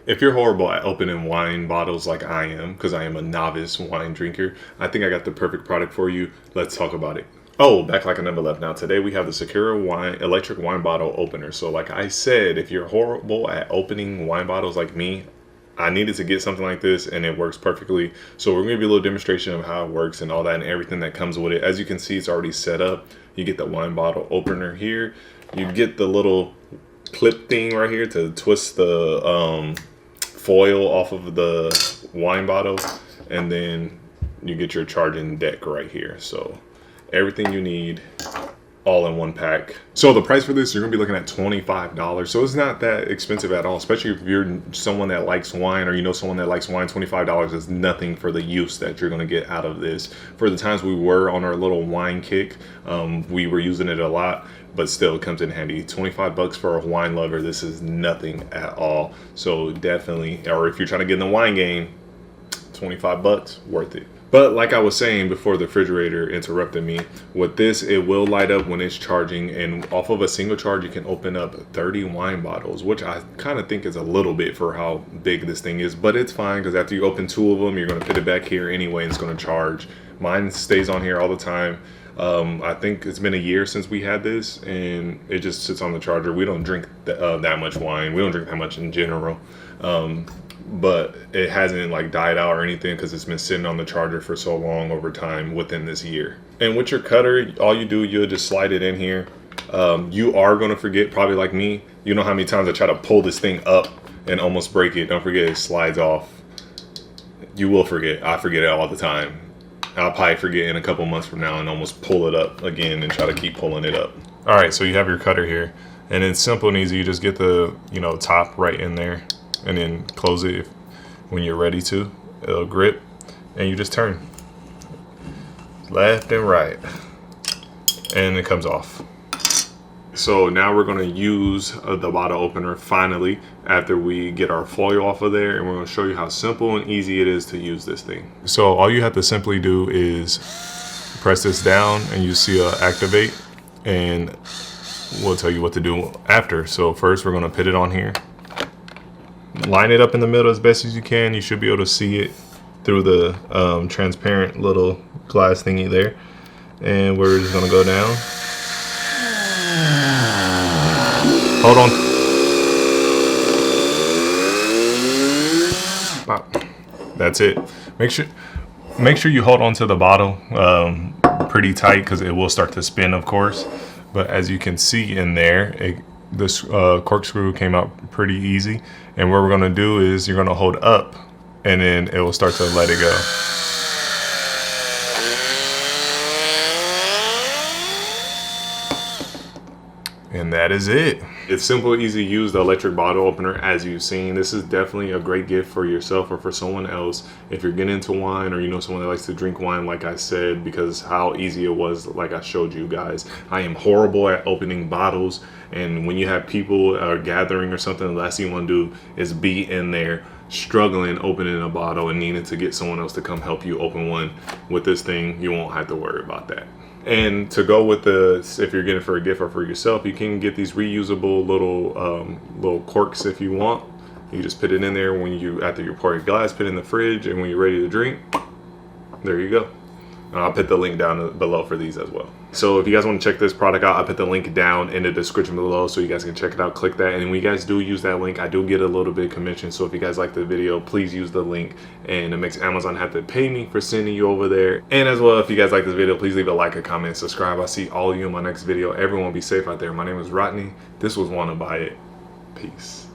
If you're horrible at opening wine bottles like I am, because I am a novice wine drinker, I think I got the perfect product for you. Let's talk about it. Oh, back like I never left. Now today we have the Secura electric wine bottle opener. So like I said, if you're horrible at opening wine bottles like me, I needed to get something like this and it works perfectly. So we're going to give you a little demonstration of how it works and all that and everything that comes with it. As you can see, it's already set up. You get the wine bottle opener here. You get the little clip thing right here to twist the foil off of the wine bottle, and then you get your charging deck right here. So everything you need all in one pack. So the price for this, you're gonna be looking at $25. So it's not that expensive at all, especially if you're someone that likes wine or you know someone that likes wine. $25 is nothing for the use that you're gonna get out of this. For the times we were on our little wine kick, we were using it a lot, but still it comes in handy. 25 bucks for a wine lover, this is nothing at all. So definitely, or if you're trying to get in the wine game, 25 bucks, worth it. But like I was saying before the refrigerator interrupted me, with this, it will light up when it's charging, and off of a single charge, you can open up 30 wine bottles, which I kind of think is a little bit for how big this thing is, but it's fine because after you open 2 of them, you're going to put it back here anyway, and it's going to charge. Mine stays on here all the time. I think it's been a year since we had this, and it just sits on the charger. We don't drink that much wine. We don't drink that much in general. But it hasn't like died out or anything because it's been sitting on the charger for so long over time within this year. And with your cutter, all you do, you'll just slide it in here. You are going to forget, probably like me. You know how many times I try to pull this thing up and almost break it. Don't forget it slides off. You will forget. I forget it all the time. I'll probably forget in a couple months from now and almost pull it up again and try to keep pulling it up. All right, so you have your cutter here, and it's simple and easy. You just get the top right in there, and then close it when you're ready to. It'll grip, and you just turn left and right, and it comes off. So now we're going to use the bottle opener finally after we get our foil off of there, and we're going to show you how simple and easy it is to use this thing. So all you have to simply do is press this down and you see activate, and we'll tell you what to do after. So first we're going to put it on here. Line it up in the middle as best as you can. You should be able to see it through the transparent little glass thingy there. And we're just gonna go down. Hold on. Wow. That's it. Make sure you hold on to the bottle pretty tight because it will start to spin, of course. But as you can see in there, this corkscrew came out pretty easy. And what we're going to do is you're going to hold up and then it will start to let it go. And that is it. It's simple, easy to use, the electric bottle opener, as you've seen. This is definitely a great gift for yourself or for someone else if you're getting into wine or you know someone that likes to drink wine, like I said, because how easy it was, like I showed you guys. I am horrible at opening bottles, and when you have people gathering or something, the last thing you want to do is be in there struggling opening a bottle and needing to get someone else to come help you open one. With this thing, you won't have to worry about that. And to go with if you're getting it for a gift or for yourself, you can get these reusable little corks if you want. You just put it in there after you pour your glass, put it in the fridge, and when you're ready to drink, there you go. And I'll put the link down below for these as well. So if you guys want to check this product out, I'll put the link down in the description below so you guys can check it out. Click that, and when you guys do use that link, I do get a little bit of commission. So if you guys like the video, please use the link, and it makes Amazon have to pay me for sending you over there. And as well, if you guys like this video, please leave a like, a comment, subscribe. I'll see all of you in my next video. Everyone be safe out there. My name is Rodney. This was Wanna Buy It. Peace.